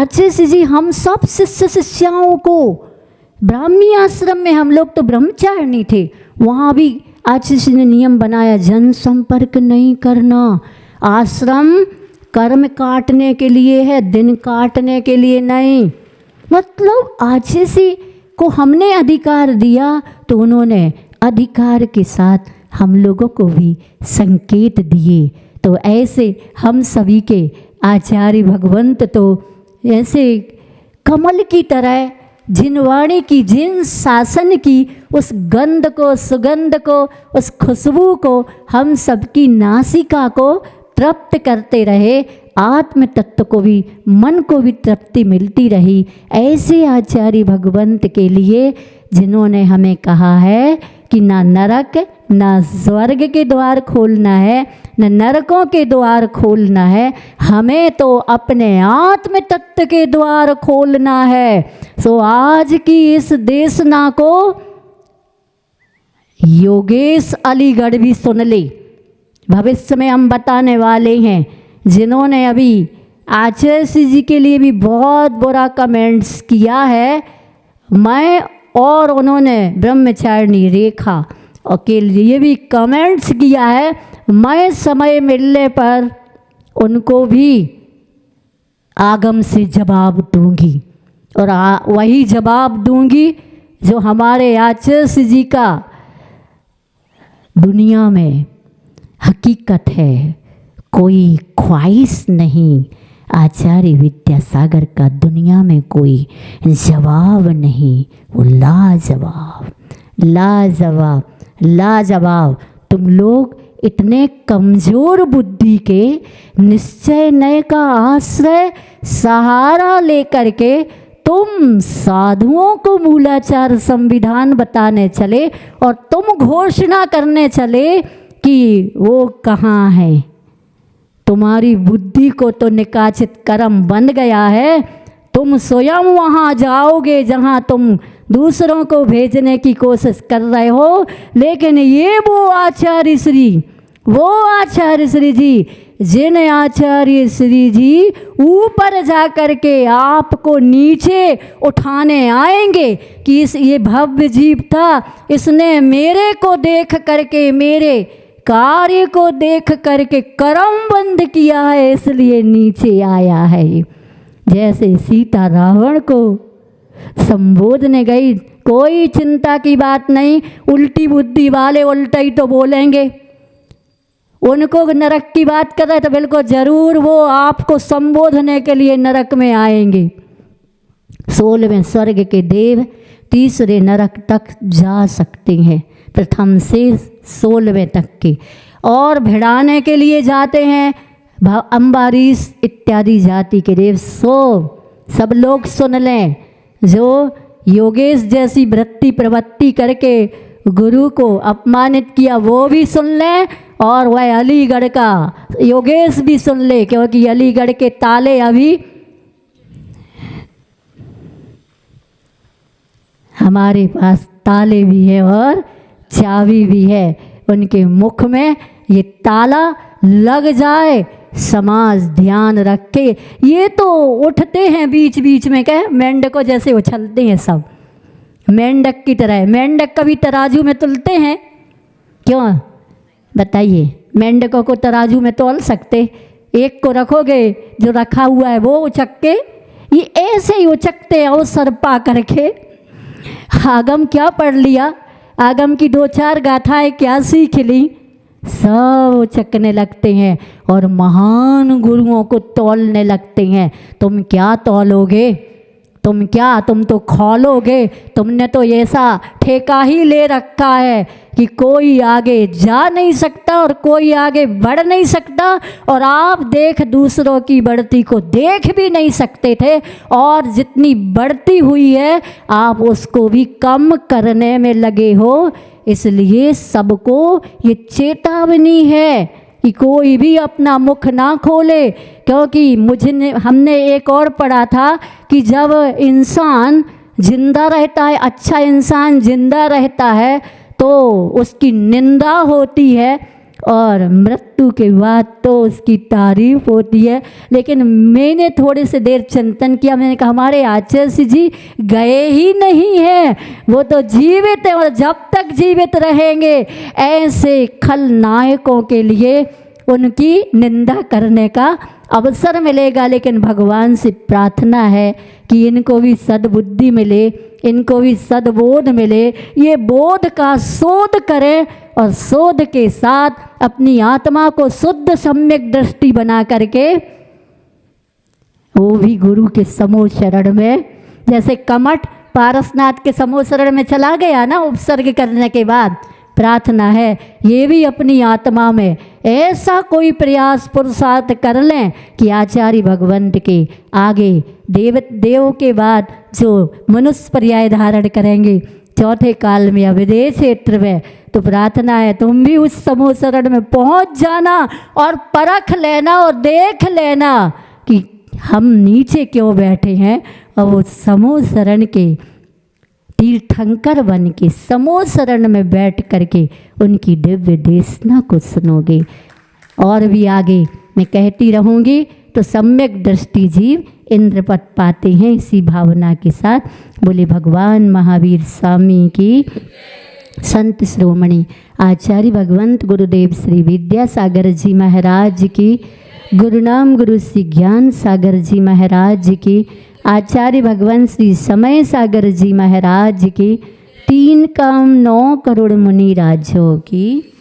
आचार्य जी हम सब शिष्य शिष्याओं को, ब्राह्मी आश्रम में हम लोग तो ब्रह्मचारिणी थे, वहाँ भी आचार्य ने नियम बनाया जन संपर्क नहीं करना। आश्रम कर्म काटने के लिए है, दिन काटने के लिए नहीं। मतलब आचार्य को हमने अधिकार दिया तो उन्होंने अधिकार के साथ हम लोगों को भी संकेत दिए। तो ऐसे हम सभी के आचार्य भगवंत तो ऐसे कमल की तरह जिनवाणी की, जिन शासन की उस गंध को, सुगंध को, उस खुशबू को हम सबकी नासिका को तृप्त करते रहे, आत्म तत्व को भी, मन को भी तृप्ति मिलती रही। ऐसे आचार्य भगवंत के लिए जिन्होंने हमें कहा है कि ना नरक ना स्वर्ग के द्वार खोलना है, न नरकों के द्वार खोलना है, हमें तो अपने आत्म तत्व के द्वार खोलना है। सो आज की इस देशना को योगेश अलीगढ़ भी सुन ले, भविष्य में हम बताने वाले हैं। जिन्होंने अभी आचार्य जी के लिए भी बहुत बुरा कमेंट्स किया है, मैं और उन्होंने ब्रह्मचारिणी रेखा और के लिए भी कमेंट्स किया है, मैं समय मिलने पर उनको भी आगम से जवाब दूंगी और वही जवाब दूंगी जो हमारे आचार्य जी का दुनिया में हकीकत है। कोई ख्वाहिश नहीं, आचार्य विद्यासागर का दुनिया में कोई जवाब नहीं, वो लाजवाब लाजवाब लाजवाब। तुम लोग इतने कमज़ोर बुद्धि के निश्चय नय का आश्रय सहारा लेकर के तुम साधुओं को मूलाचार संविधान बताने चले और तुम घोषणा करने चले कि वो कहाँ है। तुम्हारी बुद्धि को तो निकाचित कर्म बन गया है, तुम स्वयं वहाँ जाओगे जहाँ तुम दूसरों को भेजने की कोशिश कर रहे हो। लेकिन ये वो आचार्य श्री जी जिन आचार्य श्री जी ऊपर जा कर के आपको नीचे उठाने आएंगे कि ये भव्य जीव था, इसने मेरे को देख करके, मेरे कार्य को देख करके कर्म बंद किया है, इसलिए नीचे आया है। जैसे सीता रावण को संबोधने गई, कोई चिंता की बात नहीं, उल्टी बुद्धि वाले उल्टा ही तो बोलेंगे। उनको नरक की बात कर रहे तो बिल्कुल ज़रूर वो आपको संबोधने के लिए नरक में आएंगे। 16वें स्वर्ग के देव तीसरे नरक तक जा सकते हैं, प्रथम से 16वें तक के, और भिड़ाने के लिए जाते हैं अम्बारीश इत्यादि जाति के देव। सब लोग सुन लें, जो योगेश जैसी वृत्ति प्रवृत्ति करके गुरु को अपमानित किया वो भी सुन लें, और वह अलीगढ़ का योगेश भी सुन ले, क्योंकि अलीगढ़ के ताले अभी हमारे पास ताले भी है और चाबी भी है। उनके मुख में ये ताला लग जाए, समाज ध्यान रखे। ये तो उठते हैं बीच बीच में, कह मेंढकों जैसे उछलते हैं सब, मेंढक की तरह। मेंढक कभी तराजू में तुलते हैं? क्यों बताइए, मेंढकों को तराजू में तोल सकते? एक को रखोगे, जो रखा हुआ है वो उचक के, ये ऐसे ही उचकते अवसर पा करके। आगम क्या पढ़ लिया, आगम की 2-4 गाथाएं क्या सीख ली, सब उचकने लगते हैं और महान गुरुओं को तौलने लगते हैं। तुम क्या तौलोगे, तुम तो खोलोगे। तुमने तो ऐसा ठेका ही ले रखा है कि कोई आगे जा नहीं सकता और कोई आगे बढ़ नहीं सकता, और आप देख दूसरों की बढ़ती को देख भी नहीं सकते थे, और जितनी बढ़ती हुई है आप उसको भी कम करने में लगे हो। इसलिए सबको ये चेतावनी है कि कोई भी अपना मुख ना खोले, क्योंकि हमने एक और पढ़ा था कि जब इंसान जिंदा रहता है, अच्छा इंसान जिंदा रहता है, तो उसकी निंदा होती है, और मृत्यु के बाद तो उसकी तारीफ होती है। लेकिन मैंने थोड़ी सी देर चिंतन किया, मैंने कहा हमारे आचार्य जी गए ही नहीं हैं, वो तो जीवित हैं और जब तक जीवित रहेंगे ऐसे खलनायकों के लिए उनकी निंदा करने का अवसर मिलेगा। लेकिन भगवान से प्रार्थना है कि इनको भी सद्बुद्धि मिले, इनको भी सद्बोध मिले, ये बोध का शोध करें और शोध के साथ अपनी आत्मा को शुद्ध सम्यक दृष्टि बना करके वो भी गुरु के समूह शरण में, जैसे कमठ पारसनाथ के समूह शरण में चला गया ना उपसर्ग करने के बाद, प्रार्थना है ये भी अपनी आत्मा में ऐसा कोई प्रयास पुरुषार्थ कर लें कि आचार्य भगवंत के आगे देव के बाद जो मनुष्य पर्याय धारण करेंगे चौथे काल में अविदेश क्षेत्र में, तो प्रार्थना है तुम भी उस समूह शरण में पहुंच जाना और परख लेना और देख लेना कि हम नीचे क्यों बैठे हैं, और वो समूह शरण के तीर्थंकर बन के समूह शरण में बैठ करके उनकी दिव्य देशना को सुनोगे। और भी आगे मैं कहती रहूँगी तो सम्यक दृष्टि जीव इंद्रपद पाते हैं। इसी भावना के साथ बोले भगवान महावीर स्वामी की, संत श्रोमणी आचार्य भगवंत गुरुदेव श्री विद्यासागर जी महाराज की, गुरुनाम गुरु श्री ज्ञान सागर जी महाराज की, आचार्य भगवान श्री समय सागर जी महाराज की, 3 काम 9 करोड़ मुनि राजों की।